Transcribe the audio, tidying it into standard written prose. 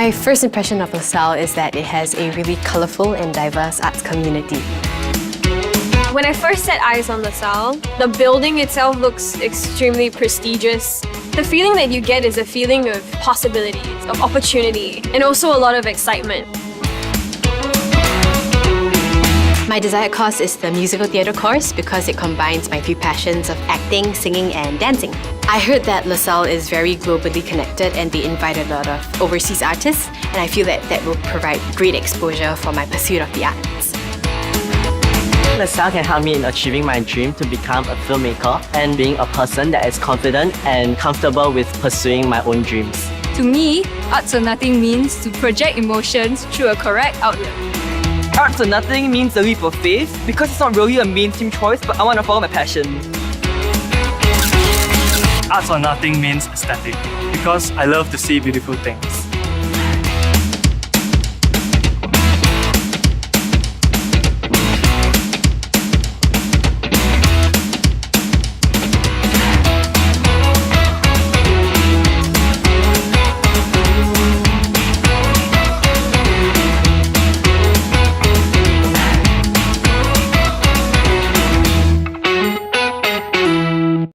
My first impression of LaSalle is that it has a really colourful and diverse arts community. When I first set eyes on LaSalle, the building itself looks extremely prestigious. The feeling that you get is a feeling of possibilities, of opportunity, and also a lot of excitement. My desired course is the musical theatre course because it combines my three passions of acting, singing and dancing. I heard that LaSalle is very globally connected and they invite a lot of overseas artists, and I feel that will provide great exposure for my pursuit of the arts. LaSalle can help me in achieving my dream to become a filmmaker and being a person that is confident and comfortable with pursuing my own dreams. To me, Arts or Nothing means to project emotions through a correct outlet. Arts or Nothing means a leap of faith because it's not really a mainstream choice, but I want to follow my passion. Arts or Nothing means aesthetic because I love to see beautiful things.